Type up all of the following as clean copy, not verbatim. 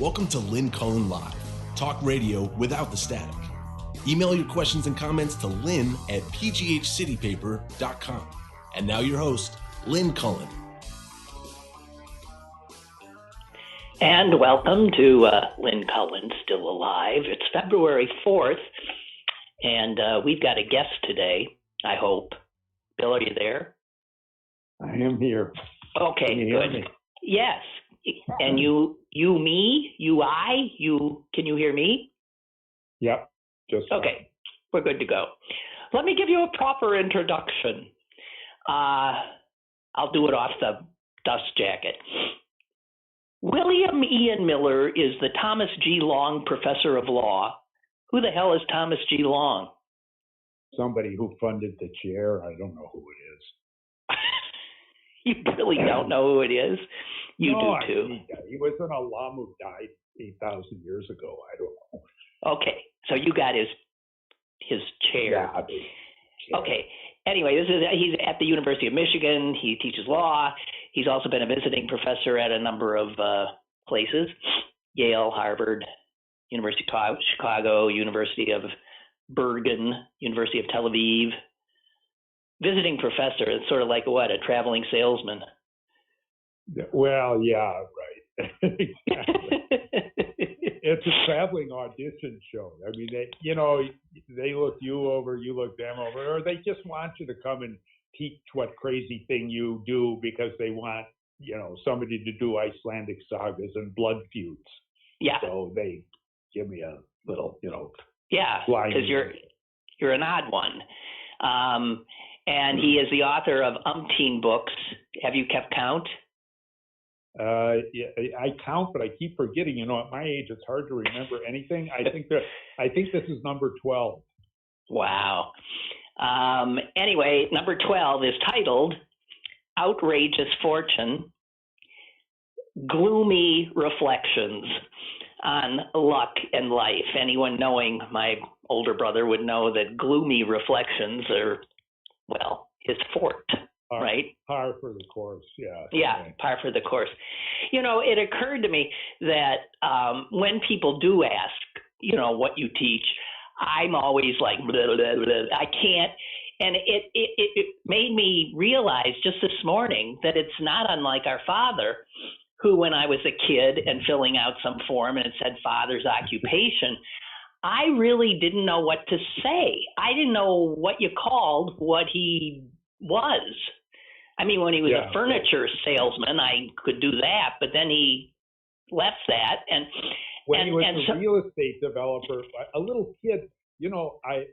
Welcome to Lynn Cullen Live, talk radio without the static. Email your questions and comments to lynn at pghcitypaper.com. And now your host, Lynn Cullen. And welcome to Lynn Cullen, Still Alive. It's February 4th, and we've got a guest today, I hope. Bill, are you there? I am here. Okay, Can you hear good. me? Yes. And can you hear me? Yep. Just okay. We're good to go. Let me give you a proper introduction. I'll do it off the dust jacket. William Ian Miller is the Thomas G. Long Professor of Law. Who the hell is Thomas G. Long? somebody who funded the chair. I don't know who it is. You really don't know who it is? You do too. He was an alum who died 8,000 years ago. I don't know. Okay, so you got his chair. Yeah. Okay. Anyway, he's at the University of Michigan. He teaches law. He's also been a visiting professor at a number of places: Yale, Harvard, University of Chicago, University of Bergen, University of Tel Aviv. Visiting professor. It's sort of like a traveling salesman. Well, yeah, right. Exactly. It's a traveling audition show. I mean, they look you over, you look them over, or they just want you to come and teach what crazy thing you do because they want, somebody to do Icelandic sagas and blood feuds. Yeah. So they give me a little, Yeah, because you're an odd one. And he is the author of umpteen books. Have you kept count? Yeah, I count, but I keep forgetting. At my age, it's hard to remember anything. I think this is number 12. Wow. Anyway, number 12 is titled "Outrageous Fortune: Gloomy Reflections on Luck and Life." Anyone knowing my older brother would know that gloomy reflections are, his fort. Right? Par for the course, yeah. Yeah, par for the course. It occurred to me that when people do ask, what you teach, I'm always like, blah, blah, blah. I can't. And it made me realize just this morning that it's not unlike our father, who, when I was a kid and filling out some form and it said father's occupation, I really didn't know what to say. I didn't know what you called what he was. I mean, when he was a furniture salesman, I could do that, but then he left that. And when he was a real estate developer, a little kid, I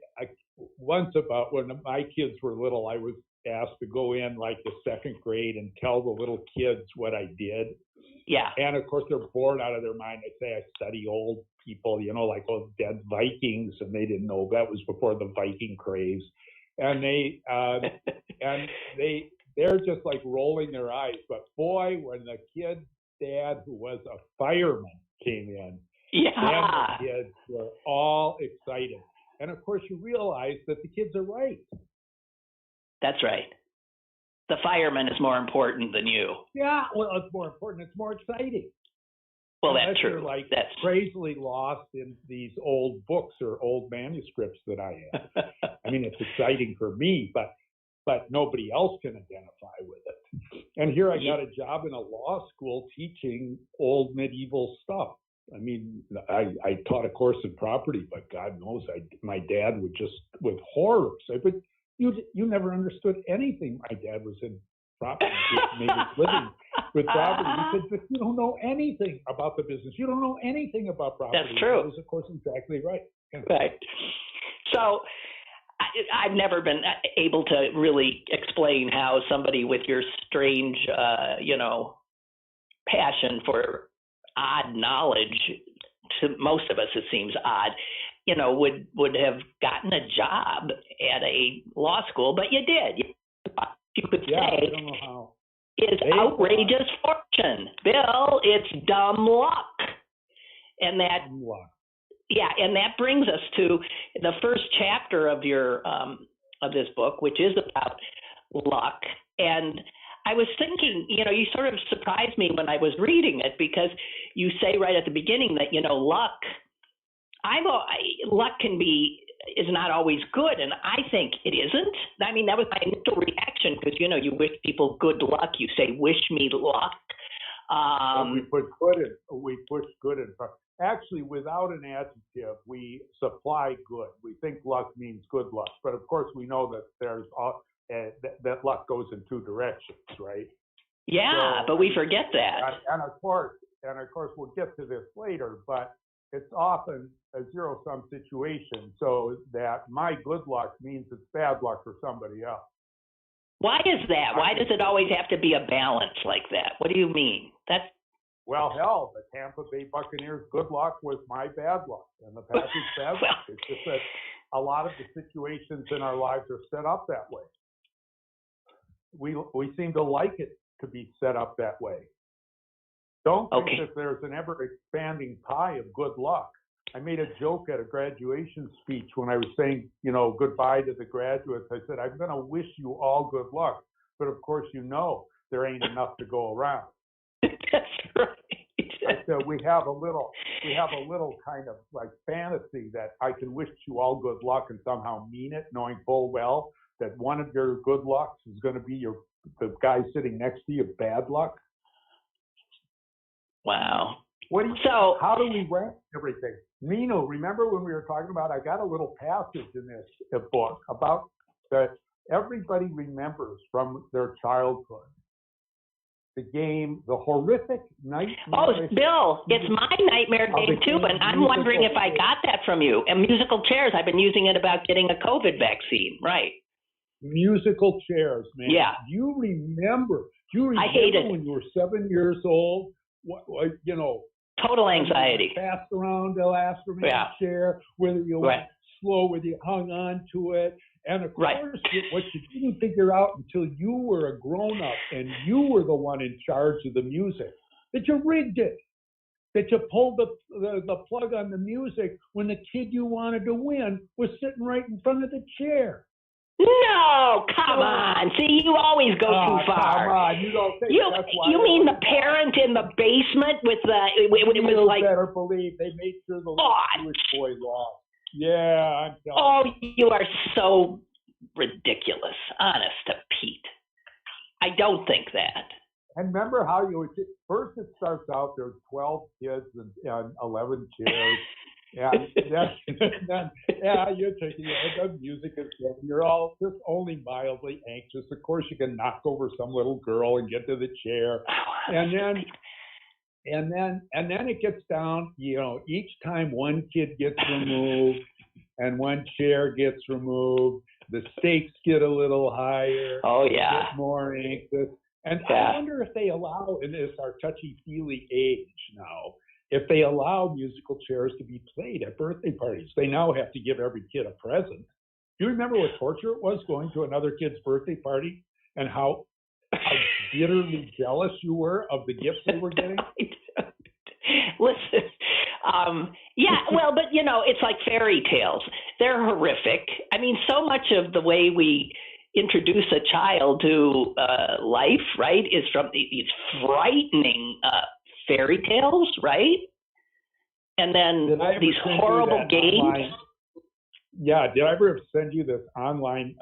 once about when my kids were little, I was asked to go in like the second grade and tell the little kids what I did. Yeah. And of course, they're bored out of their mind. I say I study old people, like old dead Vikings, and they didn't know that was before the Viking craze. And they're just like rolling their eyes. But boy, when the kid's dad, who was a fireman, came in, then the kids were all excited. And of course, you realize that the kids are right. That's right. The fireman is more important than you. Yeah, well, it's more important. It's more exciting. Well, that's true. That's crazily lost in these old books or old manuscripts that I have. I mean, it's exciting for me, but nobody else can identify with it. And here I got a job in a law school teaching old medieval stuff. I mean, I taught a course in property, but God knows, my dad would just, with horror, say, "But you never understood anything." My dad was in property, made his living with property. He said, "But you don't know anything about the business. You don't know anything about property." That's true. That was, of course, exactly right. Yeah. Right. So I've never been able to really explain how somebody with your strange, passion for odd knowledge, to most of us it seems odd, would have gotten a job at a law school, but you did. You could say, I don't know how. Is outrageous fortune. Bill, it's dumb luck. And that, dumb luck. Yeah, and that brings us to the first chapter of your of this book, which is about luck. And I was thinking, you sort of surprised me when I was reading it, because you say right at the beginning that, luck, luck is not always good, and I think it isn't. I mean, that was my initial reaction, because, you wish people good luck. You say, wish me luck. We push good in front. Actually, without an adjective, we supply good. We think luck means good luck, but of course we know that there's that luck goes in two directions, right? Yeah, but we forget that. And of course, we'll get to this later, but it's often a zero-sum situation, so that my good luck means it's bad luck for somebody else. Why is that? Why does it always have to be a balance like that? What do you mean? Well, hell, the Tampa Bay Buccaneers' good luck was my bad luck, and the Packers' bad luck. It's just that a lot of the situations in our lives are set up that way. We seem to like it to be set up that way. Don't think that there's an ever-expanding pie of good luck. I made a joke at a graduation speech when I was saying, goodbye to the graduates. I said, I'm going to wish you all good luck, but of course, there ain't enough to go around. That's right. I said we have a little kind of like fantasy that I can wish you all good luck and somehow mean it, knowing full well that one of your good lucks is going to be the guy sitting next to you bad luck. Wow. How do we rank everything? Nino, remember when we were talking about, I got a little passage in this book about that everybody remembers from their childhood. The game, the horrific nightmare. Oh, Bill, it's my nightmare game too, and I'm wondering if I got that from you. And musical chairs, I've been using it about getting a COVID vaccine, right? Musical chairs, man. Yeah. Do you remember I hated when you were 7 years old? Total anxiety. Passed around the last chair, whether you went slow, whether you hung on to it. And of course, what you didn't figure out until you were a grown-up and you were the one in charge of the music, that you rigged it, that you pulled the plug on the music when the kid you wanted to win was sitting right in front of the chair. No, come on. See, you always go too far. Come on, you don't think you mean the parent in the basement with the it was like, you better believe they made sure the little Jewish boy lost. Yeah, I'm telling Oh, you are so ridiculous, honest to Pete. I don't think that. And remember how first it starts out, there's 12 kids and 11 chairs. And then you're taking the music and you're all just only mildly anxious. Of course, you can knock over some little girl and get to the chair. And then it gets down, each time one kid gets removed and one chair gets removed, the stakes get a little higher. Oh, yeah. Get more anxious. And I wonder if they allow, in this our touchy-feely age now, if they allow musical chairs to be played at birthday parties. They now have to give every kid a present. Do you remember what torture it was going to another kid's birthday party and how bitterly jealous you were of the gifts they were getting? Listen, but it's like fairy tales. They're horrific. I mean, so much of the way we introduce a child to life, right, is from these frightening fairy tales, right? And then these horrible games. Yeah, did I ever send you this online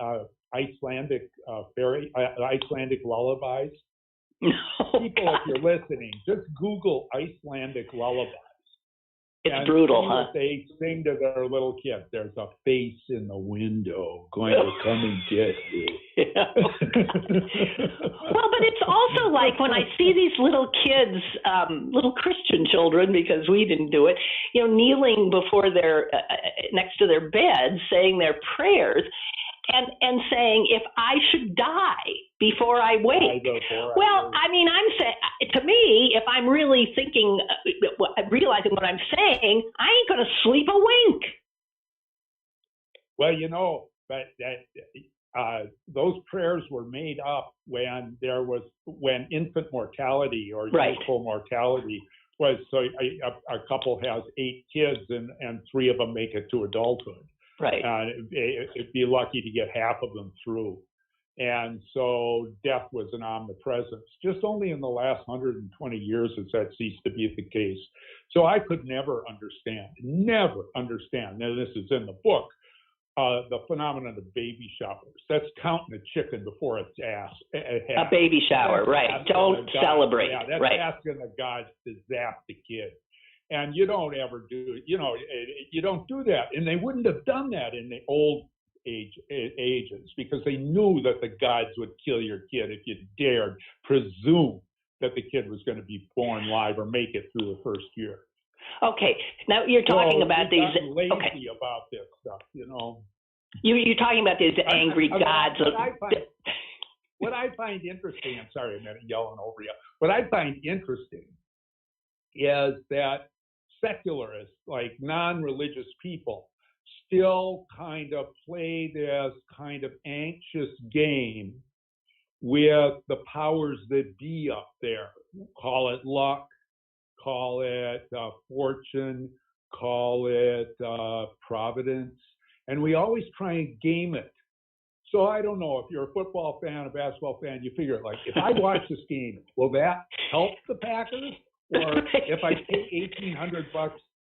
Icelandic Icelandic lullabies? No, people, God. If you're listening, just Google Icelandic lullabies. It's brutal, huh? They sing to their little kids. There's a face in the window going to come and get you. Yeah. Well, but it's also like when I see these little kids, little Christian children, because we didn't do it, kneeling before their next to their beds, saying their prayers, and saying, if I should die before I wake. I mean, I'm saying, to me, if I'm really thinking, realizing what I'm saying, I ain't going to sleep a wink. Well, but those prayers were made up when infant mortality or youthful mortality was, so a couple has 8 kids and 3 of them make it to adulthood. Right. It'd be lucky to get half of them through. And so death was an omnipresence. Just only in the last 120 years has that ceased to be the case. So I could never understand. Now, this is in the book, the phenomenon of baby showers. That's counting a chicken before it's ass. A baby shower, That's right. Don't celebrate. Yeah, that's right. asking the gods to zap the kid. And you don't ever do, you don't do that. And they wouldn't have done that in the old ages, because they knew that the gods would kill your kid if you dared presume that the kid was going to be born live or make it through the first year. Okay, now you're talking about these. Lazy about this stuff, You're talking about these angry gods. What I find interesting, I'm sorry, I'm yelling over you. What I find interesting is that secularists, like non-religious people, still kind of play this kind of anxious game with the powers that be up there. Call it luck, call it fortune, call it providence, and we always try and game it. So I don't know, if you're a football fan, a basketball fan, you figure, like, if I watch this game, will that help the Packers? Or if I pay $1,800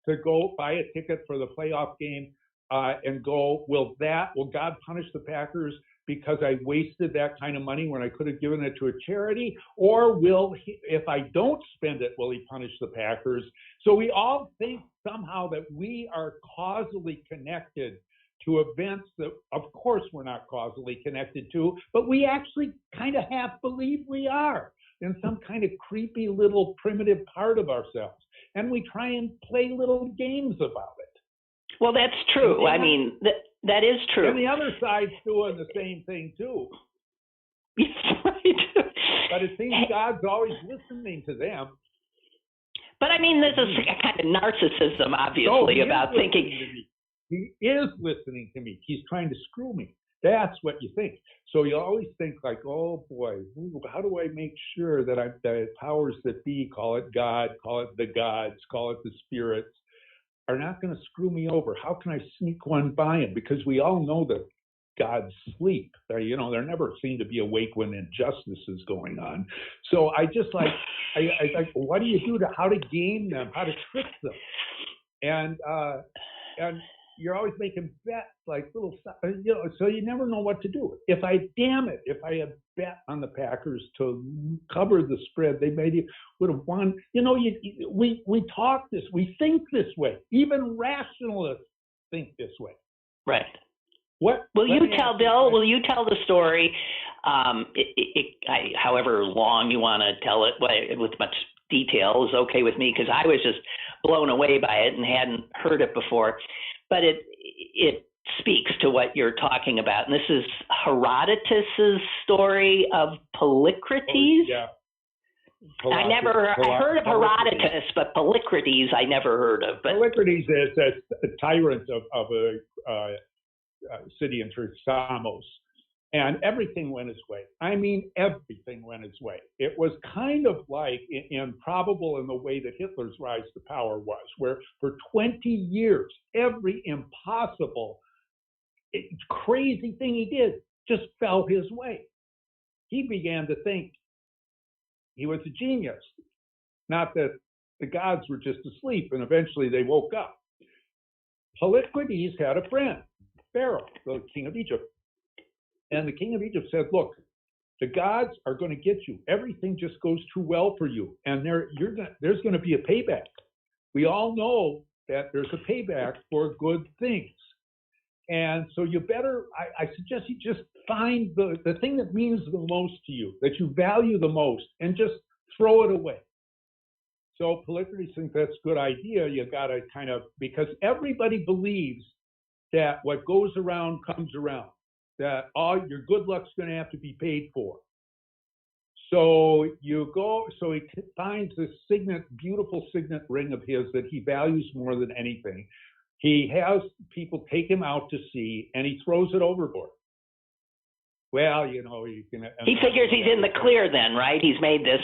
to go buy a ticket for the playoff game and go, will God punish the Packers because I wasted that kind of money when I could have given it to a charity? Or will he, if I don't spend it, will he punish the Packers? So we all think somehow that we are causally connected to events that, of course, we're not causally connected to, but we actually kind of half believe we are in some kind of creepy little primitive part of ourselves. And we try and play little games about it. Well, that's true. I mean, that is true. And the other side's doing the same thing, too. Right. But it seems God's always listening to them. But I mean, there's a kind of narcissism, obviously, about thinking. He is listening to me. He's trying to screw me. That's what you think. So you always think like, oh boy, how do I make sure that the powers that be, call it God, call it the gods, call it the spirits, are not going to screw me over? How can I sneak one by them? Because we all know that gods sleep. They're never seen to be awake when injustice is going on. So I just like, what do you do how to game them, how to trick them? And you're always making bets, like little stuff, so you never know what to do. If I had bet on the Packers to cover the spread, they maybe would have won. We talk this, we think this way. Even rationalists think this way. Right. Will you tell the story, however long you want to tell it, with much detail is okay with me, because I was just blown away by it and hadn't heard it before. But it speaks to what you're talking about. And this is Herodotus's story of Polycrates. Oh, yeah. I heard of Herodotus, but Polycrates I never heard of. But Polycrates is a tyrant of a city in Samos. And everything went his way. I mean, everything went his way. It was kind of like improbable in the way that Hitler's rise to power was, where for 20 years, every impossible, crazy thing he did just fell his way. He began to think he was a genius, not that the gods were just asleep, and eventually they woke up. Polycrates had a friend, Pharaoh, the king of Egypt. And the king of Egypt said, look, the gods are going to get you. Everything just goes too well for you. And there's going to be a payback. We all know that there's a payback for good things. And so you better, I suggest you just find the thing that means the most to you, that you value the most, and just throw it away. So Polycrates thinks that's a good idea. You got to kind of, because everybody believes that what goes around comes around, that all your good luck's going to have to be paid for. So he finds this beautiful signet ring of his that he values more than anything. He has people take him out to sea, and he throws it overboard. Well, you can. He figures he's in the clear then, right? He's made this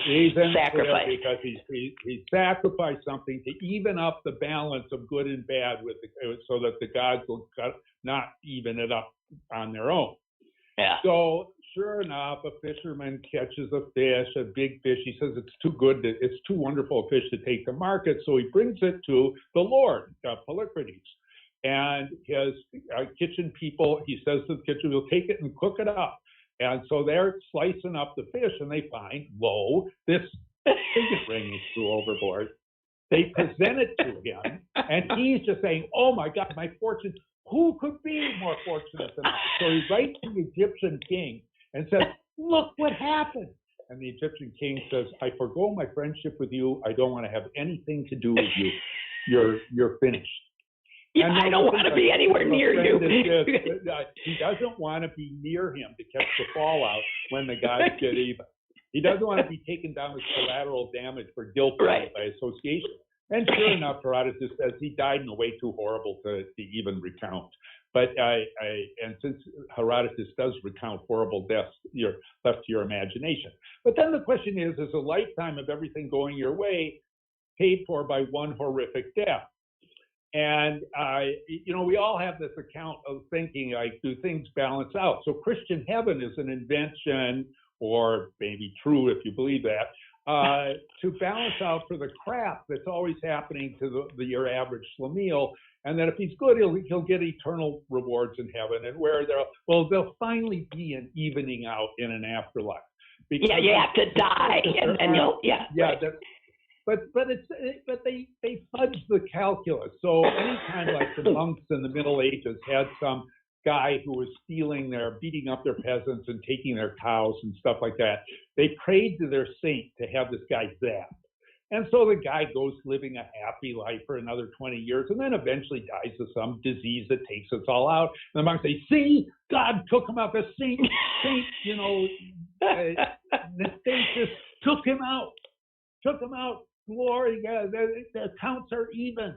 sacrifice because he sacrificed something to even up the balance of good and bad so that the gods will not even it up on their own. Yeah. So sure enough, a fisherman catches a fish, a big fish. He says it's too good, it's too wonderful a fish to take to market. So he brings it to the Lord, Polycrates. And his kitchen people, he says to the kitchen, we'll take it and cook it up. And so they're slicing up the fish, and they find, whoa, this signet ring is too overboard. They present it to him, and he's just saying, oh my God, my fortune, who could be more fortunate than I? So he writes to the Egyptian king and says, look what happened. And the Egyptian king says, I forgo my friendship with you. I don't want to have anything to do with you. You're finished. Yeah, I don't want to be anywhere near you. He doesn't want to be near him to catch the fallout when the guys get even. He doesn't want to be taken down as collateral damage for guilt by association. And sure enough, Herodotus says he died in a way too horrible to even recount. But and since Herodotus does recount horrible deaths, you're left to your imagination. But then the question is a lifetime of everything going your way paid for by one horrific death? And, we all have this account of thinking, like, do things balance out? So Christian heaven is an invention, or maybe true if you believe that, to balance out for the crap that's always happening to your average Schlemiel, and that if he's good, he'll get eternal rewards in heaven, and where there'll finally be an evening out in an afterlife. Because you have to die, and you'll, But they fudge the calculus. So anytime like the monks in the Middle Ages had some guy who was beating up their peasants and taking their cows and stuff like that, they prayed to their saint to have this guy zapped. And so the guy goes living a happy life for another 20 years and then eventually dies of some disease that takes us all out. And the monks say, see, God took him out. The saint, the saint just took him out. Glory, yeah, the accounts are even.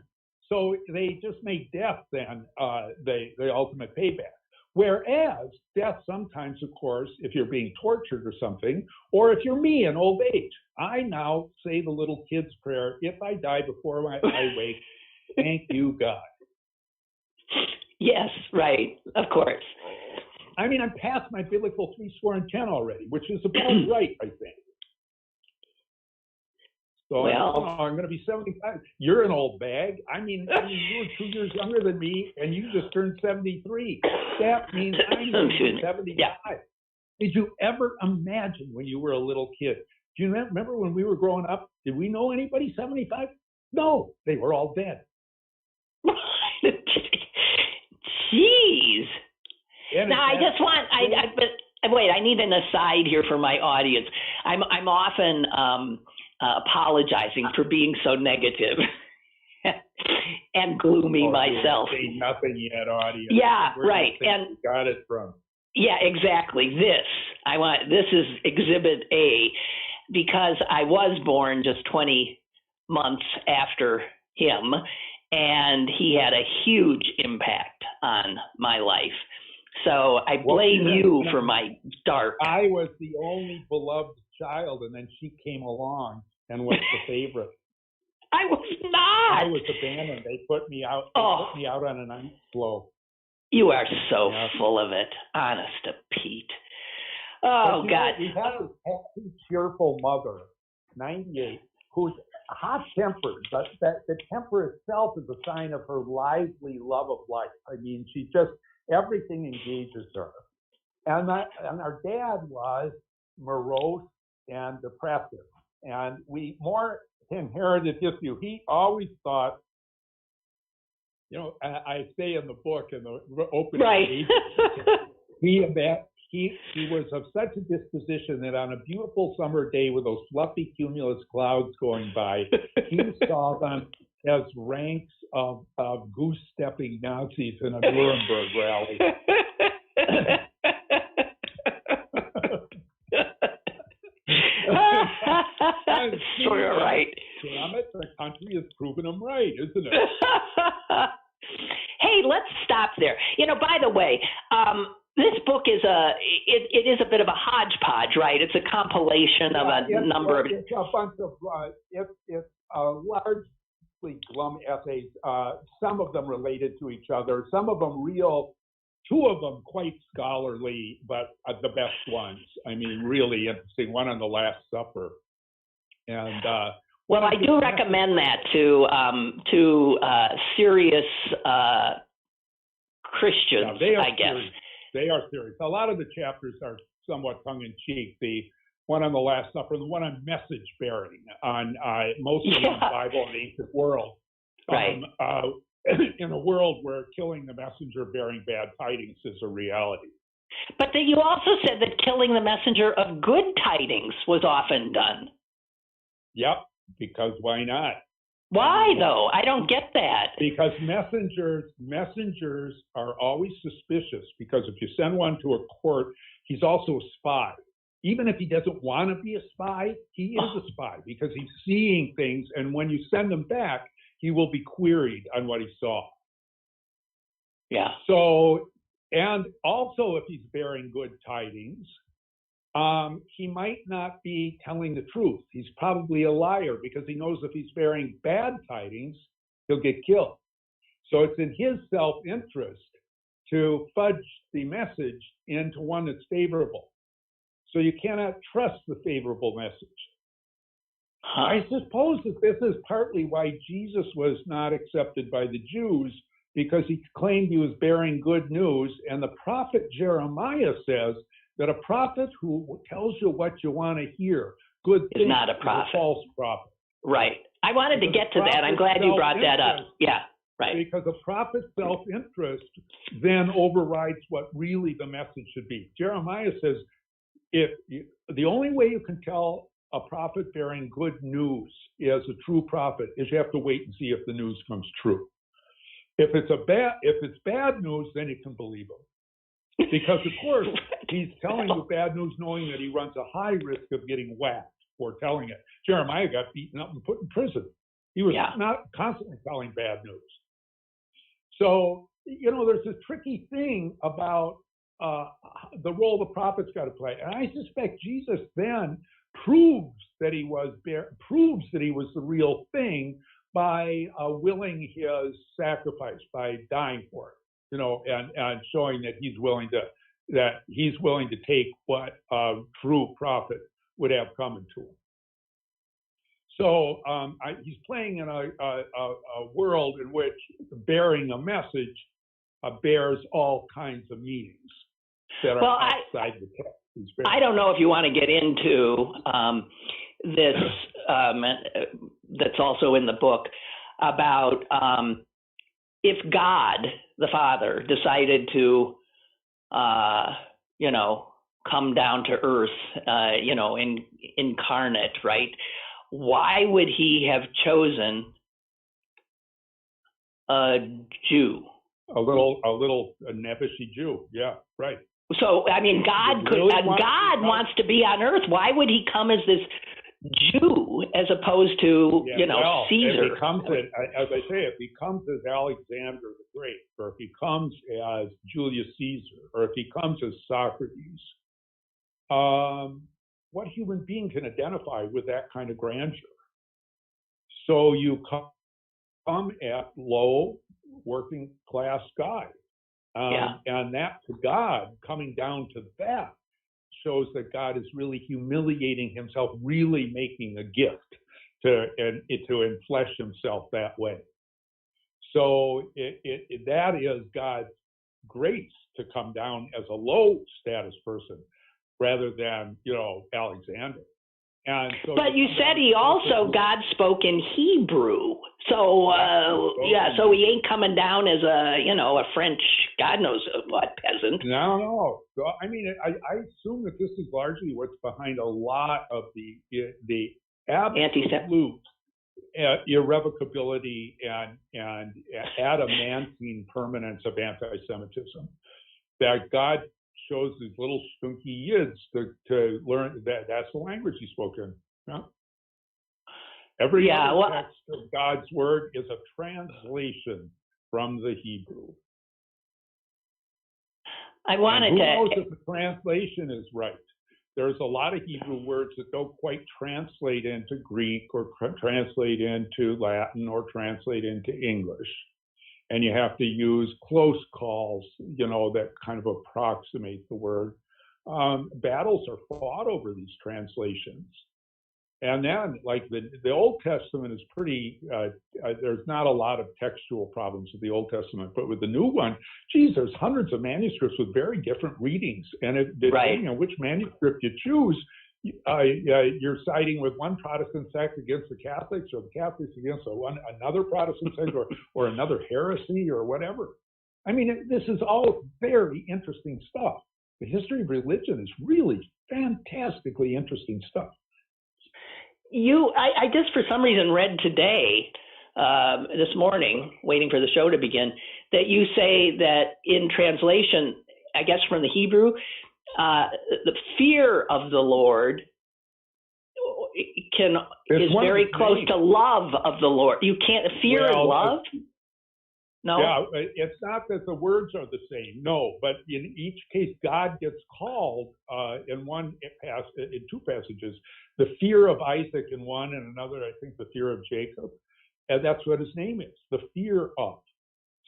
So they just make death then the ultimate payback. Whereas death sometimes, of course, if you're being tortured or something, or if you're me in old age, I now say the little kid's prayer, if I die before I wake, thank you, God. Yes, right, of course. I mean, I'm past my biblical 70 already, which is about right, I think. So I'm going to be 75. You're an old bag. I mean, you were 2 years younger than me, and you just turned 73. That means I'm going to be 75. Yeah. Did you ever imagine when you were a little kid? Do you remember when we were growing up? Did we know anybody 75? No, they were all dead. Jeez. Now I just want. But wait. I need an aside here for my audience. I'm often. Apologizing for being so negative and gloomy myself. Say nothing yet, audience. Yeah, right. And got it from. Yeah, exactly. This is Exhibit A, because I was born just 20 months after him, and he had a huge impact on my life. So I blame you for my dark. I was the only beloved child, and then she came along and was the favorite. I was not. I was abandoned. They put me out. They put me out on an ice floe. You are so full of it, honest to Pete. Oh God! We had a happy, cheerful mother, 98, who's hot-tempered, but that the temper itself is a sign of her lively love of life. I mean, she just everything engages her. And our dad was morose and depressive. And we more inherited this view. He always thought, I say in the book, in the opening, right. he was of such a disposition that on a beautiful summer day with those fluffy cumulus clouds going by, he saw them as ranks of goose-stepping Nazis in a Nuremberg rally. So you're right. Damn it, the country has proven him right, isn't it? Hey, let's stop there. By the way, this book is it is a bit of a hodgepodge, right? It's a compilation of a number of. It's a bunch of it's largely glum essays. Some of them related to each other. Some of them real two of them quite scholarly, but the best ones. I mean, really interesting. One on the Last Supper, and well, I do recommend that to serious Christians. Yeah, I guess serious. They are serious. A lot of the chapters are somewhat tongue in cheek. The one on the Last Supper, the one on message bearing, on mostly on Bible and ancient world. Right. In a world where killing the messenger bearing bad tidings is a reality. But you also said that killing the messenger of good tidings was often done. Yep, because why not? Why though? I don't get that. Because messengers are always suspicious, because if you send one to a court, he's also a spy. Even if he doesn't want to be a spy, he is a spy because he's seeing things, and when you send him back, he will be queried on what he saw. Yeah. So, and also if he's bearing good tidings, he might not be telling the truth. He's probably a liar because he knows if he's bearing bad tidings, he'll get killed. So it's in his self-interest to fudge the message into one that's favorable. So you cannot trust the favorable message. I suppose that this is partly why Jesus was not accepted by the Jews, because he claimed he was bearing good news. And the prophet Jeremiah says that a prophet who tells you what you want to hear, good things, is not a prophet. Is a false prophet. Right. I wanted to get to that. I'm glad you brought that up. Yeah, right. Because a prophet's self-interest then overrides what really the message should be. Jeremiah says, the only way you can tell a prophet bearing good news is a true prophet is you have to wait and see if the news comes true. If it's bad news, then you can believe him. Because of course he's telling you bad news knowing that he runs a high risk of getting whacked for telling it. Jeremiah got beaten up and put in prison. He was not constantly telling bad news. So, there's a tricky thing about the role the prophet's got to play. And I suspect Jesus then proves that he was the real thing by willing his sacrifice, by dying for it, and showing that he's willing to take what a true prophet would have coming to him. So he's playing in a world in which bearing a message bears all kinds of meanings that are outside the text. I don't know if you want to get into this that's also in the book about if God, the Father, decided to, come down to earth, incarnate, right? Why would he have chosen a Jew? A little nebbishy Jew. Yeah, right. So, I mean, God wants to be on earth. Why would he come as this Jew as opposed to, Caesar? If he comes as I say, if he comes as Alexander the Great, or if he comes as Julius Caesar, or if he comes as Socrates, what human being can identify with that kind of grandeur? So you come at low working class guy. And that to God, coming down to that, shows that God is really humiliating himself, really making a gift to enflesh himself that way. So that is God's grace to come down as a low status person rather than, Alexander. And so but you said God spoke in Hebrew. So, so he ain't coming down as a French, God knows what, peasant. No. So, I mean, I assume that this is largely what's behind a lot of the absolute irrevocability and adamantine permanence of anti-Semitism. That God shows these little stunky yids to learn that's the language he spoke in. Yeah? Every text of God's word is a translation from the Hebrew. Who knows if the translation is right? There's a lot of Hebrew words that don't quite translate into Greek or translate into Latin or translate into English. and you have to use close calls, that kind of approximate the word. Battles are fought over these translations. And then, like the Old Testament is pretty, there's not a lot of textual problems with the Old Testament, but with the new one, geez, there's hundreds of manuscripts with very different readings. And depending on which manuscript you choose, you're siding with one Protestant sect against the Catholics, or the Catholics against another Protestant sect, or another heresy, or whatever. I mean, this is all very interesting stuff. The history of religion is really fantastically interesting stuff. I just for some reason read today, this morning, waiting for the show to begin, that you say that in translation, I guess from the Hebrew, the fear of the Lord is very close to love of the Lord. You can't fear and love. No. Yeah, it's not that the words are the same. No, but in each case, God gets called in two passages. The fear of Isaac in one, and another, I think, the fear of Jacob, and that's what his name is. The fear of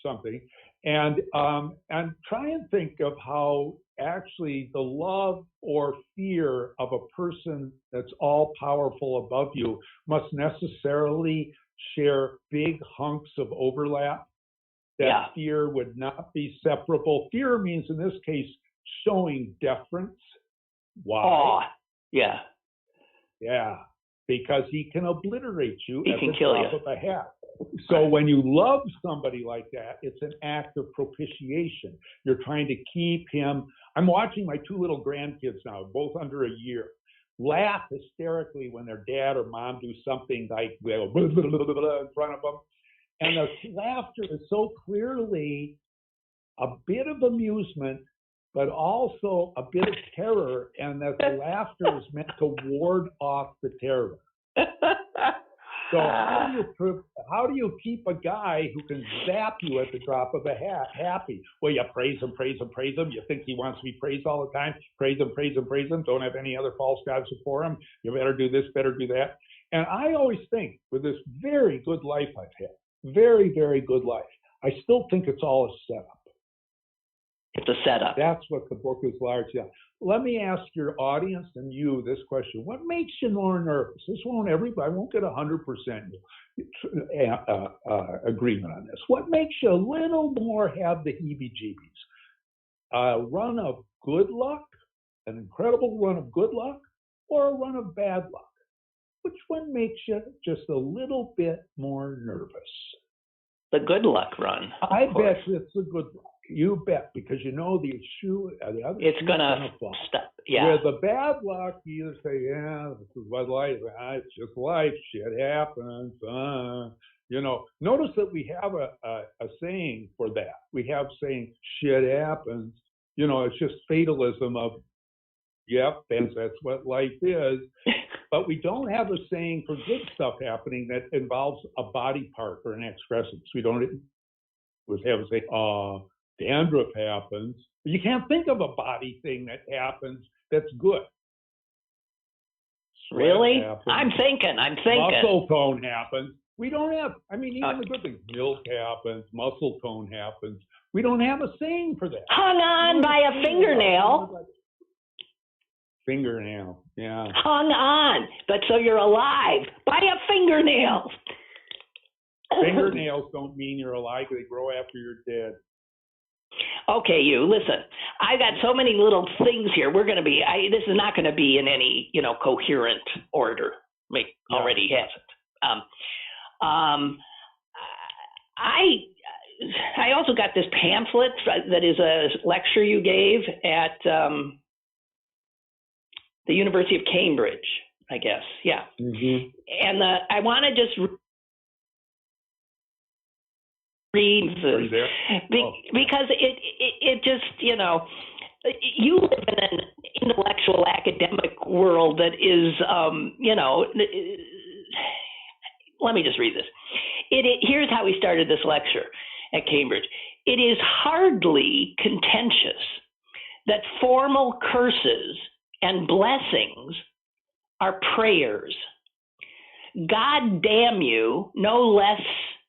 something, and try and think of how actually the love or fear of a person that's all powerful above you must necessarily share big hunks of overlap. That fear would not be separable. Fear means, in this case, showing deference. Why? Yeah. Yeah, because he can obliterate you at the drop of a hat. So when you love somebody like that, it's an act of propitiation. You're trying to keep him. I'm watching my two little grandkids now, both under a year, laugh hysterically when their dad or mom do something like blah, blah, blah, blah, blah, blah, in front of them. And the laughter is so clearly a bit of amusement, but also a bit of terror, and that the laughter is meant to ward off the terror. So how do you keep a guy who can zap you at the drop of a hat happy? Well, you praise him, praise him, praise him. You think he wants to be praised all the time. Praise him, praise him, praise him. Don't have any other false gods before him. You better do this, better do that. And I always think, with this very good life I've had, very, very good life, I still think it's all a setup. It's a setup. That's what the book is largely on. Let me ask your audience and you this question. What makes you more nervous? I won't get 100% agreement on this. What makes you a little more have the heebie-jeebies? A run of good luck, an incredible run of good luck, or a run of bad luck? Which one makes you just a little bit more nervous? The good luck run. I bet it's a good luck. You bet, because the other it's gonna stop. Yeah. With the bad luck, you either say, "Yeah, this is what life. It's just life. Shit happens." Notice that we have a saying for that. We have saying, "Shit happens." It's just fatalism of, "Yep, that's what life is." But we don't have a saying for good stuff happening that involves a body part or an excrescence. We don't have a say, dandruff happens. You can't think of a body thing that happens that's good. Sweat really? Happens. I'm thinking. Muscle tone happens. We don't have, even the good things. Milk happens, muscle tone happens. We don't have a saying for that. Hung on by a fingernail. Fingernail, yeah. Hung on, but so you're alive by a fingernail. Fingernails don't mean you're alive. They grow after you're dead. Okay, listen. I got so many little things here. This is not going to be in any, coherent order. Already hasn't. I also got this pamphlet that is a lecture you gave at the University of Cambridge, I guess. Yeah. Mm-hmm. And I want to just read this because it just, you live in an intellectual academic world that is, let me just read this. Here's how we started this lecture at Cambridge. It is hardly contentious that formal curses and blessings are prayers. God damn you, no less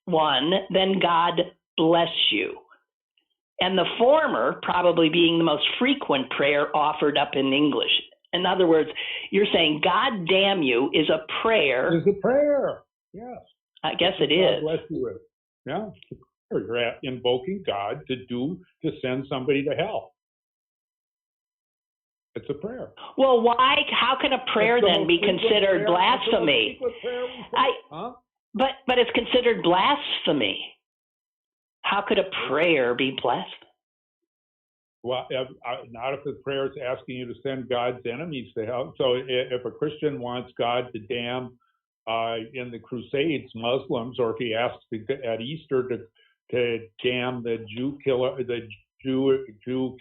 one than God bless you. And the former probably being the most frequent prayer offered up in English. In other words, you're saying, God damn you is a prayer. It's a prayer, yes. I guess it God is. bless you with. Yeah, you're invoking God to send somebody to hell. It's a prayer. Well, why? How can a prayer then be considered blasphemy? But it's considered blasphemy. How could a prayer be blasphemy? Well, not if the prayer is asking you to send God's enemies to hell. So if a Christian wants God to damn in the Crusades Muslims, or if he asks at Easter to damn the Jew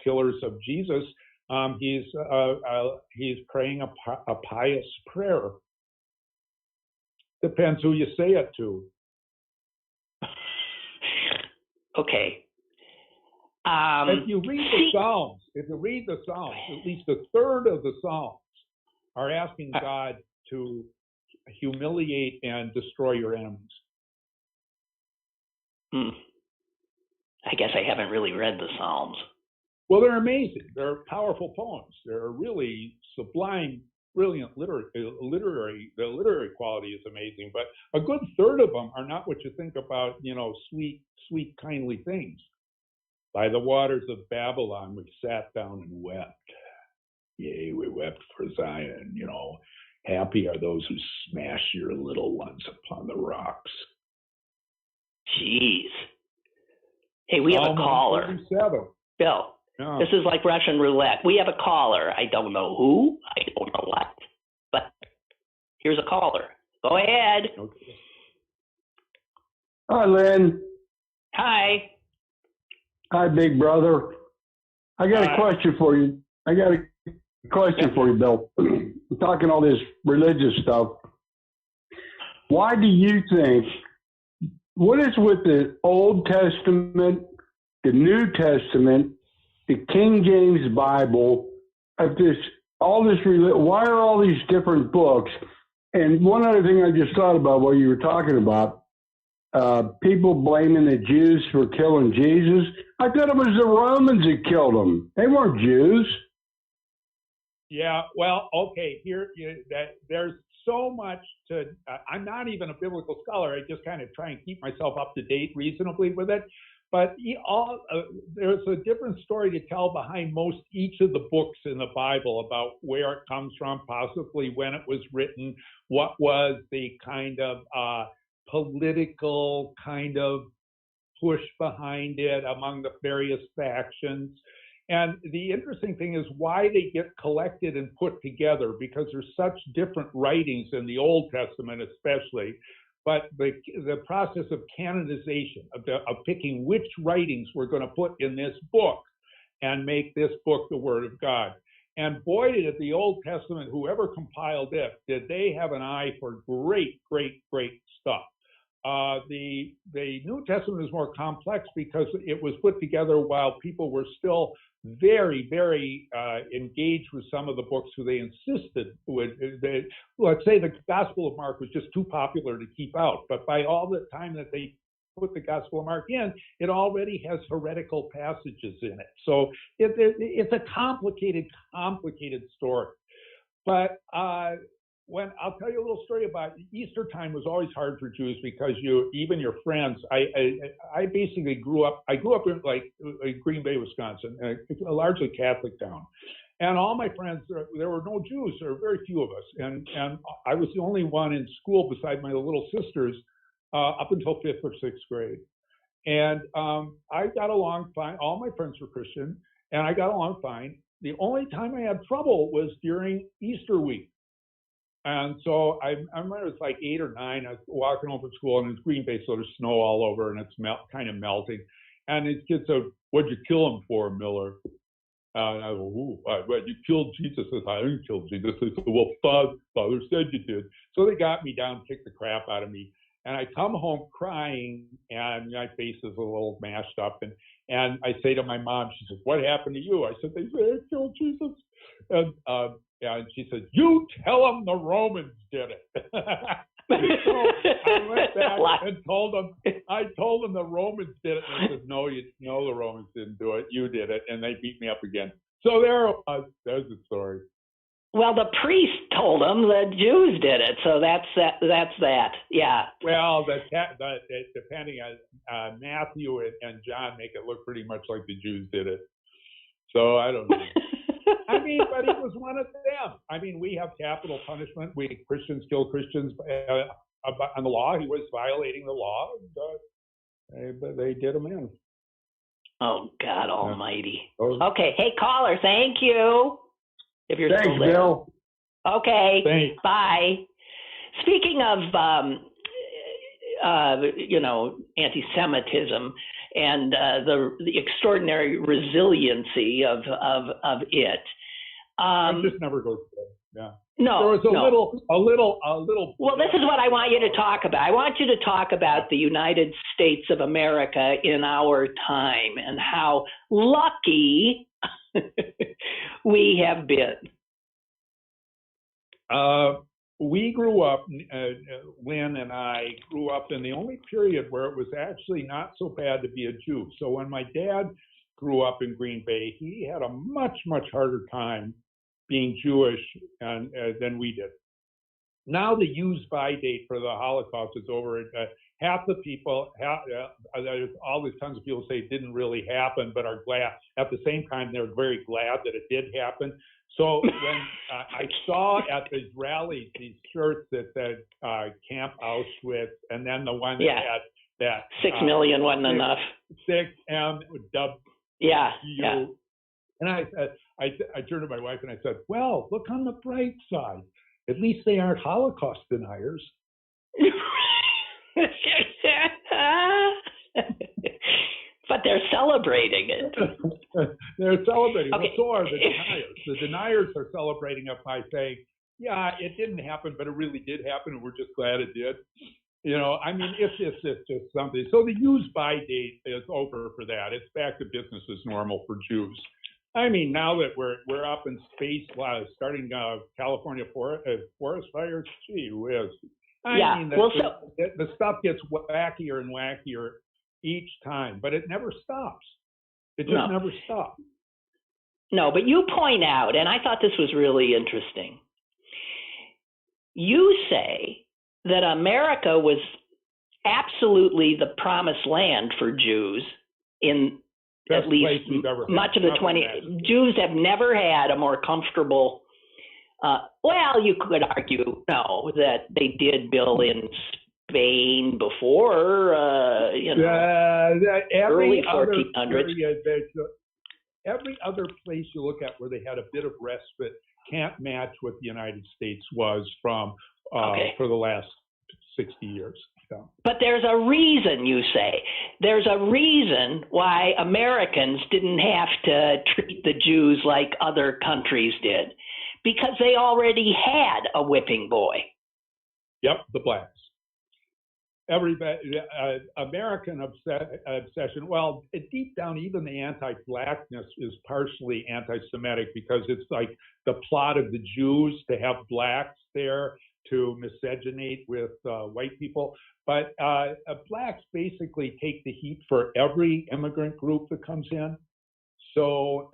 killers of Jesus, he's praying a pious prayer. Depends who you say it to. Okay. If you read the Psalms, at least a third of the Psalms are asking God to humiliate and destroy your enemies. I guess I haven't really read the Psalms. Well, they're amazing. They're powerful poems. They're really sublime, brilliant the literary quality is amazing, but a good third of them are not what you think about, sweet, kindly things. By the waters of Babylon, we sat down and wept. Yea, we wept for Zion. Happy are those who smash your little ones upon the rocks. Jeez. Hey, we have a caller. Bill, yeah. This is like Russian roulette. We have a caller. I don't know who. I don't know what. But here's a caller. Go ahead. Okay. Hi, Lynn. Hi. Hi, big brother. I got a question for you. Bill. I'm talking all this religious stuff. Why do you think, what is with the Old Testament, the New Testament, the King James Bible, why are all these different books? And one other thing I just thought about while you were talking about, people blaming the Jews for killing Jesus. I thought it was the Romans that killed him. They weren't Jews. Yeah, well, okay, there's so much to, I'm not even a biblical scholar. I just kind of try and keep myself up to date reasonably with it. But there's a different story to tell behind each of the books in the Bible about where it comes from, possibly when it was written, what was the kind of political kind of push behind it among the various factions. And the interesting thing is why they get collected and put together, because there's such different writings in the Old Testament especially, but the process of canonization, of picking which writings we're going to put in this book and make this book the Word of God. And boy, did the Old Testament, whoever compiled it, did they have an eye for great, great, great stuff. The New Testament is more complex because it was put together while people were still very, very engaged with some of the books who they insisted would. Let's say the Gospel of Mark was just too popular to keep out, but by all the time that they put the Gospel of Mark in, it already has heretical passages in it. So it's a complicated story. But when I'll tell you a little story about Easter time was always hard for Jews because even your friends. I basically grew up in Green Bay, Wisconsin, a largely Catholic town, and all my friends there were no Jews. There were very few of us, and I was the only one in school beside my little sisters up until 5th or 6th grade, and I got along fine. All my friends were Christian, and I got along fine. The only time I had trouble was during Easter week. And so I remember it was like 8 or 9. I was walking home from school, and it's Green Bay, so there's snow all over, and it's kind of melting. And these kids said, "What'd you kill him for, Miller?" And I go, "Ooh, what, you killed Jesus?" I said, "I didn't kill Jesus." They said, "Well, Father said you did." So they got me down, kicked the crap out of me. And I come home crying, and my face is a little mashed up. And I say to my mom, she says, "What happened to you?" I said, "They said I killed Jesus." And she said, "You tell them the Romans did it." So I went back and told them. I told them the Romans did it, and they said, "No, the Romans didn't do it. You did it," and they beat me up again. So there it was. There's the story. Well, the priest told them the Jews did it, so that's that. Yeah. Well, depending on Matthew and John make it look pretty much like the Jews did it. So I don't know. I mean, but he was one of them. I mean, we have capital punishment. Christians kill Christians on the law. He was violating the law, but they did him in. Oh, God Almighty. Okay. Hey, caller, thank you. If you're Thanks, still there. Bill. Okay. Thanks. Bye. Speaking of, anti-Semitism and the extraordinary resiliency of it. It just never goes there. Yeah. No. There was a little. Well, this is what I want you to talk about. I want you to talk about the United States of America in our time and how lucky we have been. We grew up, Lynn and I grew up in the only period where it was actually not so bad to be a Jew. So when my dad grew up in Green Bay, he had a much, much harder time being Jewish than we did. Now the use-by date for the Holocaust is over. Half the people, there's always tons of people say it didn't really happen, but are glad. At the same time, they're very glad that it did happen. So when I saw at these rallies these shirts that said Camp Auschwitz, and then the one that had that 6 million wasn't enough. 6M W. Yeah. And I turned to my wife and I said, "Well, look on the bright side. At least they aren't Holocaust deniers." But they're celebrating it. They're celebrating. Okay. Well, so are the deniers. The deniers are celebrating it by saying, "Yeah, it didn't happen, but it really did happen, and we're just glad it did." I mean, it's just something. So the use-by date is over for that. It's back to business as normal for Jews. I mean, now that we're up in space, starting California forest fires, gee whiz. I mean, the stuff gets wackier and wackier each time, but it never stops. It just never stops. No, but you point out, and I thought this was really interesting. You say that America was absolutely the promised land for Jews in Best at least much of the 20. Jews have never had a more comfortable. Well, you could argue that they did build in Spain before, early 1400s. Every other place you look at where they had a bit of respite can't match what the United States was from for the last 60 years. So. But there's a reason, you say. There's a reason why Americans didn't have to treat the Jews like other countries did, because they already had a whipping boy. Yep, the blacks. Everybody, American obsession. Well, deep down, even the anti-blackness is partially anti-Semitic because it's like the plot of the Jews to have blacks there to miscegenate with white people. But blacks basically take the heat for every immigrant group that comes in. So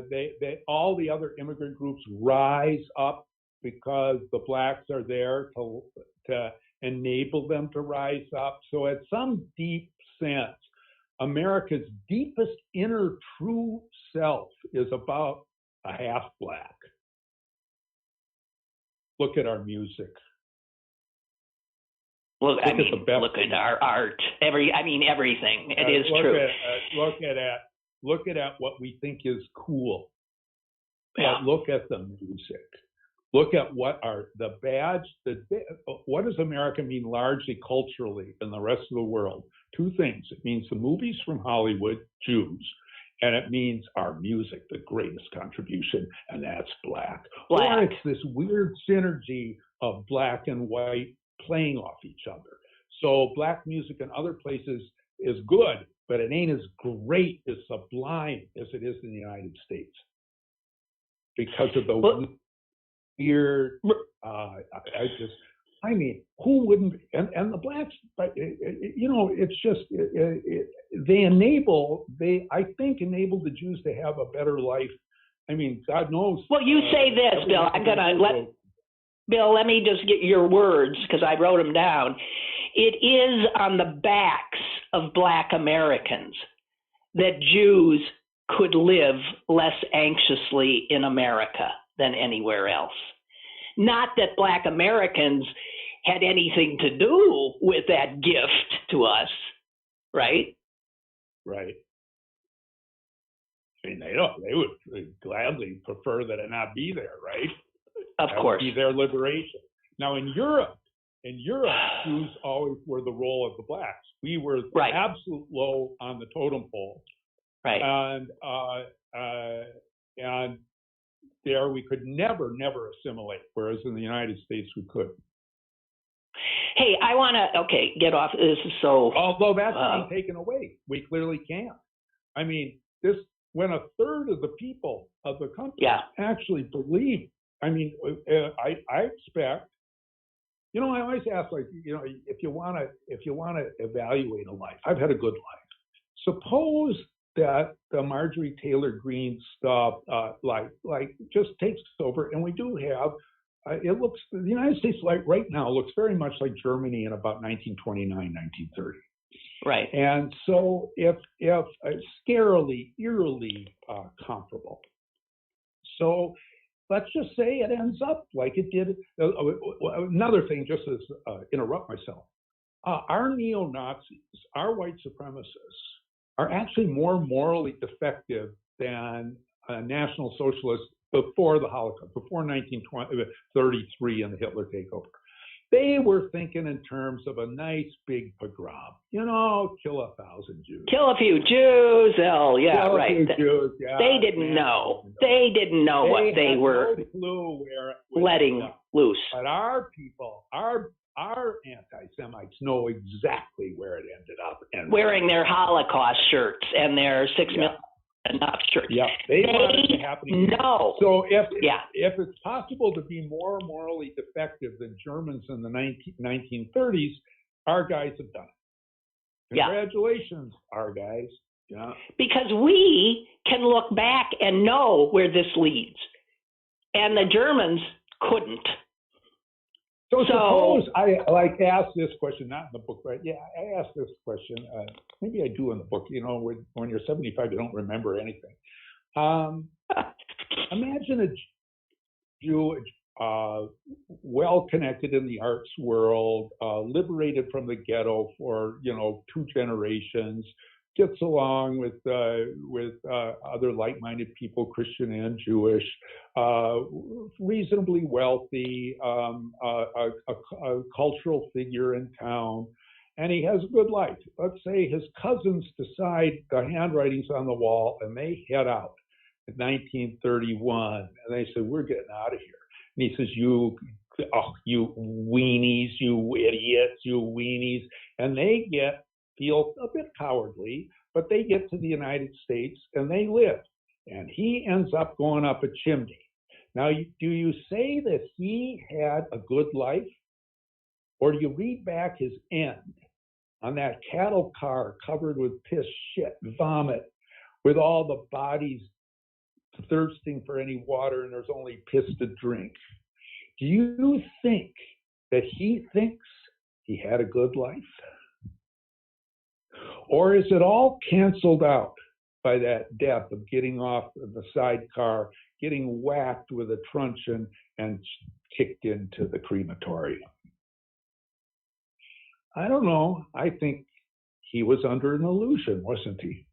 they all the other immigrant groups rise up because the blacks are there to enable them to rise up. So at some deep sense, America's deepest inner true self is about a half black. Look at our music. Look at our art. Everything. It is true. Look at what we think is cool. Yeah. Look at the music. Look at what what does America mean largely culturally in the rest of the world? Two things. It means the movies from Hollywood, Jews, and it means our music, the greatest contribution, and that's black. Or it's this weird synergy of black and white playing off each other. So black music in other places is good, but it ain't as great, as sublime as it is in the United States because of the weird. I mean, who wouldn't? And the blacks, it's just I think enable the Jews to have a better life. I mean, God knows. Well, you say this, Bill. Bill, let me just get your words because I wrote them down. It is on the backs of Black Americans that Jews could live less anxiously in America than anywhere else. Not that Black Americans had anything to do with that gift to us, right? Right. I mean, they would gladly prefer that it not be there, right? Of course. Would be their liberation. Now, in Europe, Jews always were the role of the blacks. We were absolute low on the totem pole. Right. And there we could never assimilate, whereas in the United States we could. Hey, I want to, get off. This is so. Although that's being taken away. We clearly can't. I mean, when a third of the people of the country actually believe, I mean, I expect, I always ask, if you want to evaluate a life, I've had a good life. Suppose that the Marjorie Taylor Greene stuff, just takes over, and we do have. The United States, like right now, looks very much like Germany in about 1929, 1930. Right. And so, if scarily, eerily comparable. So, let's just say it ends up like it did. Another thing, just as interrupt myself, our neo-Nazis, our white supremacists, are actually more morally defective than National Socialists before the Holocaust, before 1933 and the Hitler takeover. They were thinking in terms of a nice big pogrom, kill 1,000 Jews. Kill a few Jews, kill a few Jews, yeah. They didn't know. They didn't know what they were letting loose. But our people, our anti-Semites know exactly where it ended up. Wearing their Holocaust shirts and their 6 million enough shirts. Yeah, they want it to happen. No. So if it's possible to be more morally defective than Germans in the 1930s, our guys have done it. Congratulations, our guys. Yeah. Because we can look back and know where this leads, and the Germans couldn't. So suppose I ask this question, not in the book, right? Yeah, I asked this question. Maybe I do in the book. When you're 75, you don't remember anything. Imagine a Jew, well-connected in the arts world, liberated from the ghetto for 2 generations, gets along with other like-minded people, Christian and Jewish, reasonably wealthy, a cultural figure in town, and he has a good life. Let's say his cousins decide the handwriting's on the wall, and they head out in 1931, and they say, "We're getting out of here." And he says, "You weenies, you idiots, you weenies," and they feel a bit cowardly, but they get to the United States and they live. And he ends up going up a chimney. Now, do you say that he had a good life? Or do you read back his end on that cattle car covered with piss, shit, vomit, with all the bodies thirsting for any water and there's only piss to drink? Do you think that he thinks he had a good life? Or is it all canceled out by that death of getting off of the sidecar, getting whacked with a truncheon and kicked into the crematorium? I don't know. I think he was under an illusion, wasn't he?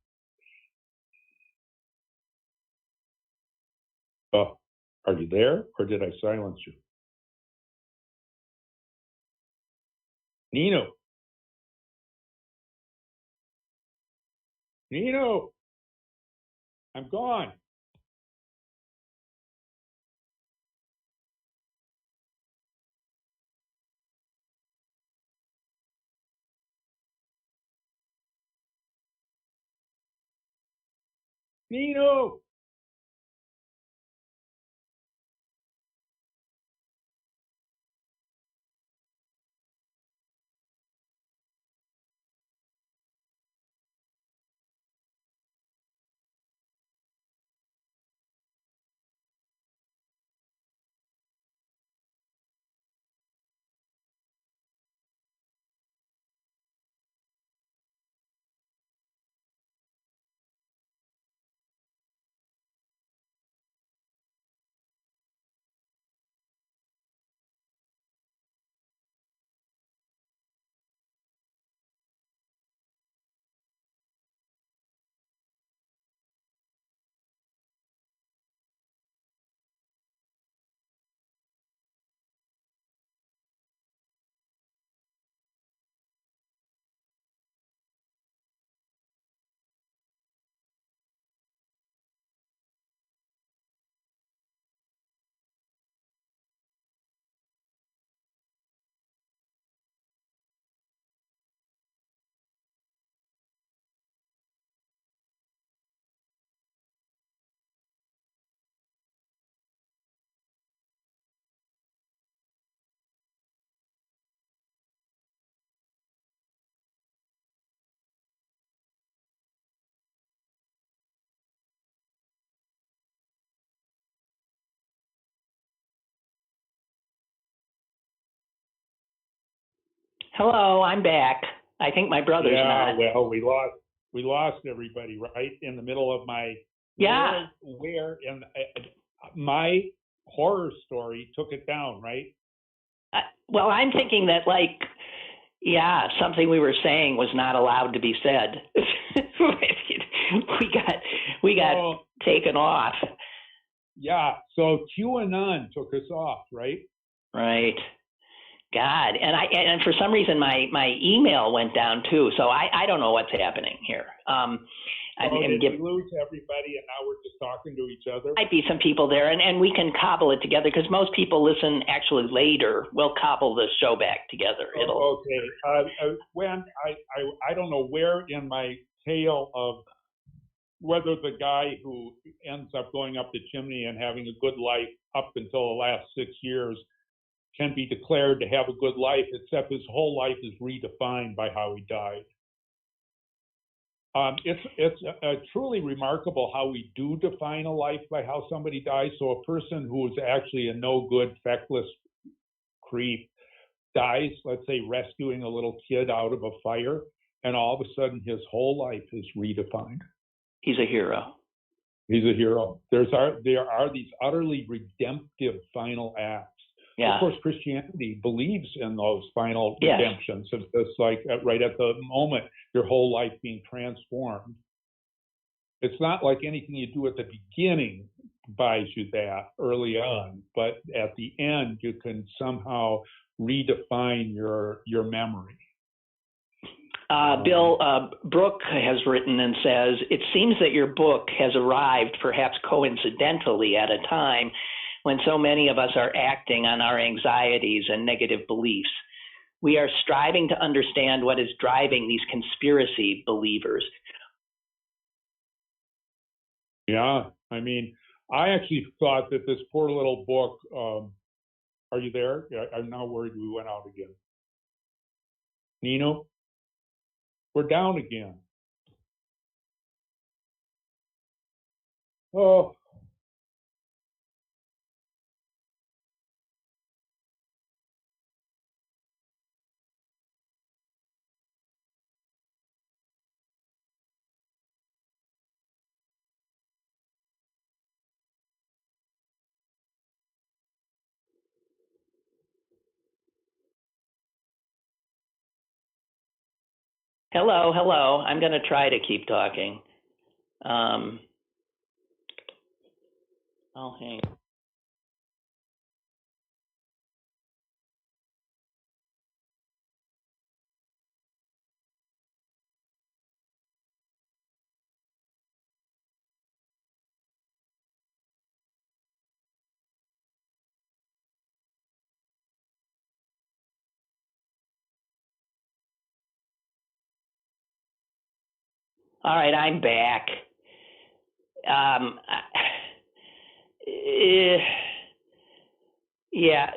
Oh, are you there, or did I silence you? Nino, I'm gone. Nino. Hello, I'm back. I think my brother's not. Yeah, well, we lost everybody right in the middle of my where in my horror story took it down, right? Well, I'm thinking that something we were saying was not allowed to be said. we got taken off. Yeah, so QAnon took us off, right? Right. God, and for some reason my email went down too, so I don't know what's happening here. Did we lose everybody, and now we're just talking to each other? Might be some people there, and we can cobble it together because most people listen actually later. We'll cobble the show back together. Okay. When I don't know where in my tale of whether the guy who ends up going up the chimney and having a good life up until the last 6 years can be declared to have a good life, except his whole life is redefined by how he died. It's truly remarkable how we do define a life by how somebody dies. So a person who is actually a no good, feckless creep dies, let's say rescuing a little kid out of a fire, and all of a sudden his whole life is redefined. He's a hero. He's a hero. There are these utterly redemptive final acts. Yeah. Of course, Christianity believes in those final redemptions. It's like right at the moment, your whole life being transformed. It's not like anything you do at the beginning buys you that early on, but at the end, you can somehow redefine your memory. Bill, Brooke has written and says, it seems that your book has arrived, perhaps coincidentally, at a time when so many of us are acting on our anxieties and negative beliefs. We are striving to understand what is driving these conspiracy believers. Yeah, I mean, I actually thought that this poor little book, are you there? I'm now worried we went out again. Nino? We're down again. Oh. Hello. I'm going to try to keep talking. I'll hang. All right, I'm back. Yeah,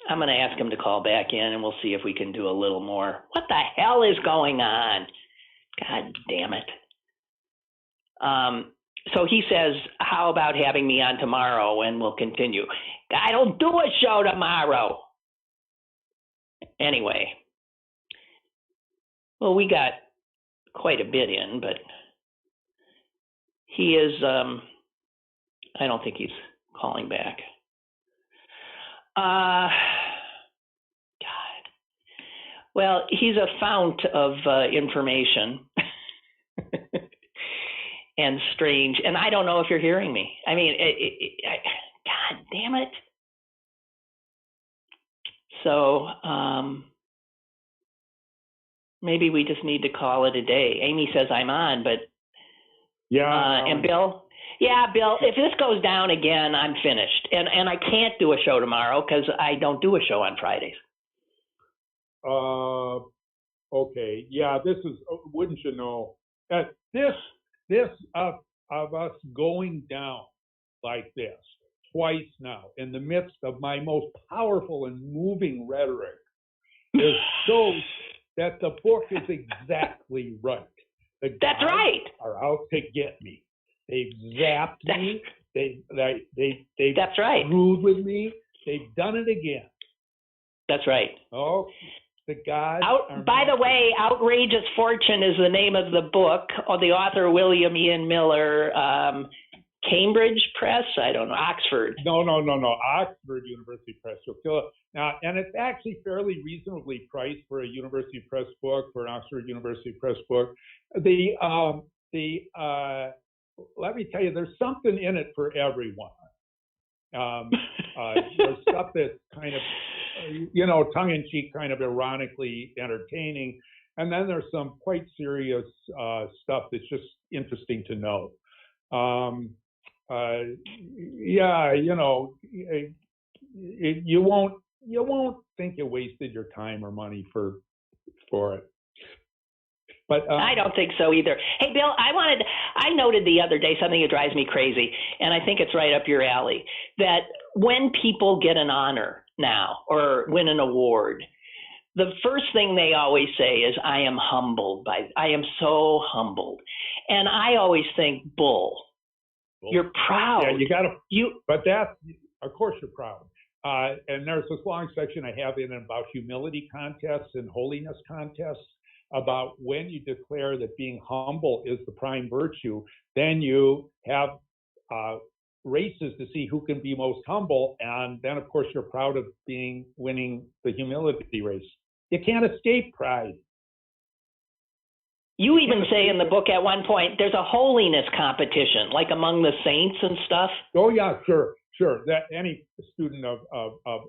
I'm going to ask him to call back in, and we'll see if we can do a little more. What the hell is going on? God damn it. So he says, how about having me on tomorrow, and we'll continue. I don't do a show tomorrow. Anyway. Well, we got quite a bit in, but he is, I don't think he's calling back. God. Well, he's a fount of information and strange, and I don't know if you're hearing me. I mean, God damn it. So maybe we just need to call it a day. Amy says I'm on, but and Bill? Yeah, Bill, if this goes down again, I'm finished. And I can't do a show tomorrow because I don't do a show on Fridays. Okay. Yeah, this is, wouldn't you know, this of us going down like this twice now in the midst of my most powerful and moving rhetoric is shows that the book is exactly right. The guys That's right. are out to get me. They've zapped me. They've That's right. screwed with me. They've done it again. That's right. Oh, The gods By the way, Outrageous Fortune is the name of the book. The author, William Ian Miller, Cambridge Press? I don't know, Oxford. No. Oxford University Press. You'll kill it. Now, and it's actually fairly reasonably priced for a University Press book, for an Oxford University Press book. Let me tell you, there's something in it for everyone. There's stuff that's kind of, tongue-in-cheek, kind of ironically entertaining. And then there's some quite serious stuff that's just interesting to know. You won't think you wasted your time or money for it. But I don't think so either. Hey, Bill, I noted the other day something that drives me crazy, and I think it's right up your alley, that when people get an honor now or win an award, the first thing they always say is, I am so humbled. And I always think, bull. You're proud. Yeah, but that's, of course you're proud. And there's this long section I have in about humility contests and holiness contests, about when you declare that being humble is the prime virtue, then you have races to see who can be most humble, and then of course you're proud of winning the humility race. You can't escape pride. You even say in the book at one point there's a holiness competition, like among the saints and stuff. Oh yeah, sure. That any student of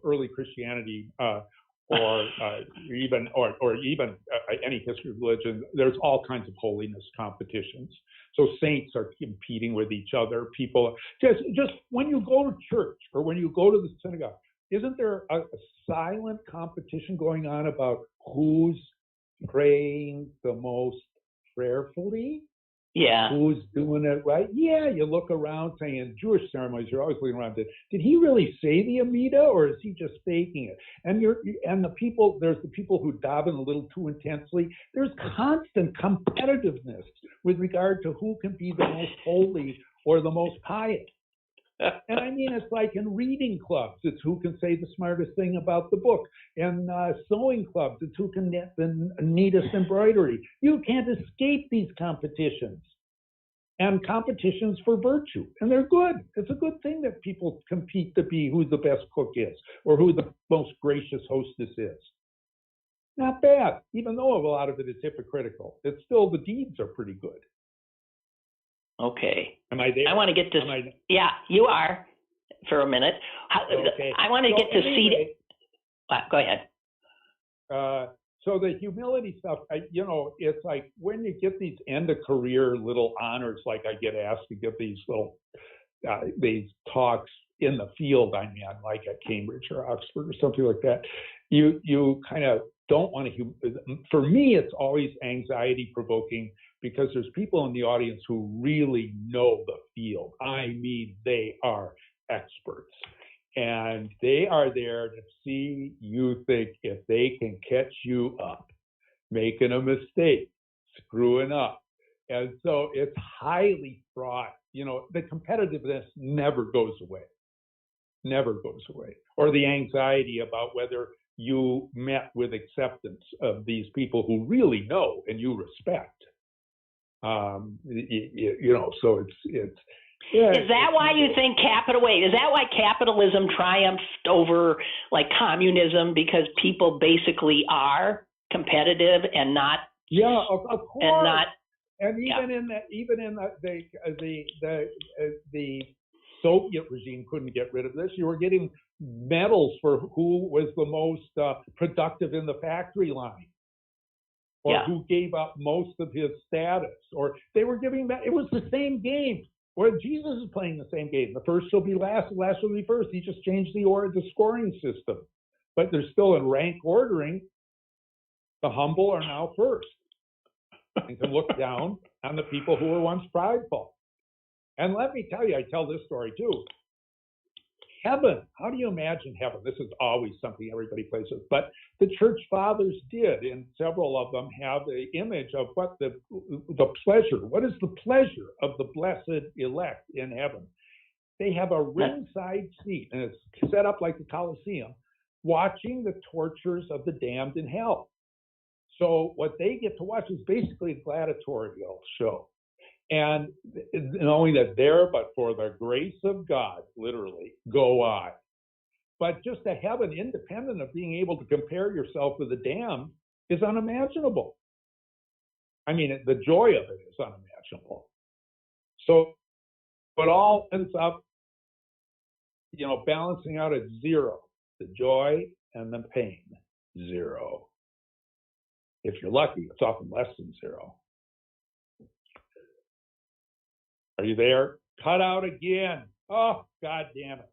early Christianity or even any history of religion, there's all kinds of holiness competitions. So saints are competing with each other. People just when you go to church or when you go to the synagogue, isn't there a silent competition going on about who's praying the most prayerfully? Yeah. Who's doing it right? Yeah, you look around saying, in Jewish ceremonies, you're always looking around, did he really say the Amida, or is he just faking it? And there's the people who daven a little too intensely. There's constant competitiveness with regard to who can be the most holy or the most pious. And I mean, it's like in reading clubs, it's who can say the smartest thing about the book. In sewing clubs, it's who can knit the neatest embroidery. You can't escape these competitions. And competitions for virtue. And they're good. It's a good thing that people compete to be who the best cook is or who the most gracious hostess is. Not bad, even though a lot of it is hypocritical. It's still, the deeds are pretty good. Okay. Am I there? I want to get to. Yeah, you are. For a minute. Okay. I want to get to see. Go ahead. So the humility stuff, it's like when you get these end of career little honors, like I get asked to give these little these talks in the field I'm in, like at Cambridge or Oxford or something like that. You kind of don't want to. For me, it's always anxiety provoking, because there's people in the audience who really know the field. I mean, they are experts. And they are there to see you think if they can catch you up, making a mistake, screwing up. And so it's highly fraught. The competitiveness never goes away. Never goes away. Or the anxiety about whether you met with acceptance of these people who really know and you respect. So it's yeah. Is that why you think is that why capitalism triumphed over like communism? Because people basically are competitive and not. Yeah, of course. And not. And even in the Soviet regime couldn't get rid of this. You were getting medals for who was the most productive in the factory line, or who gave up most of his status, or they were giving that. It was the same game. Or Jesus is playing the same game. The first will be last, the last will be first. He just changed the scoring system. But there's still a rank ordering. The humble are now first, and can look down on the people who were once prideful. And let me tell you, I tell this story too. Heaven, how do you imagine heaven? This is always something everybody plays with. But the church fathers did, and several of them have the image of what the pleasure, what is the pleasure of the blessed elect in heaven. They have a ringside seat, and it's set up like the Colosseum, watching the tortures of the damned in hell. So what they get to watch is basically a gladiatorial show. And knowing that there, but for the grace of God, literally, go I. But just a heaven independent of being able to compare yourself with the damned is unimaginable. I mean, the joy of it is unimaginable. So it all ends up, balancing out at zero. The joy and the pain, zero. If you're lucky, it's often less than zero. Are you there? Cut out again. Oh, God damn it.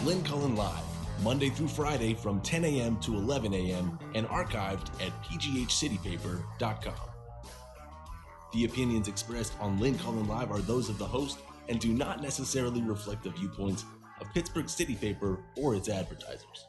Lynn Cullen Live, Monday through Friday from 10 a.m. to 11 a.m. and archived at pghcitypaper.com. The opinions expressed on Lynn Cullen Live are those of the host and do not necessarily reflect the viewpoints of Pittsburgh City Paper or its advertisers.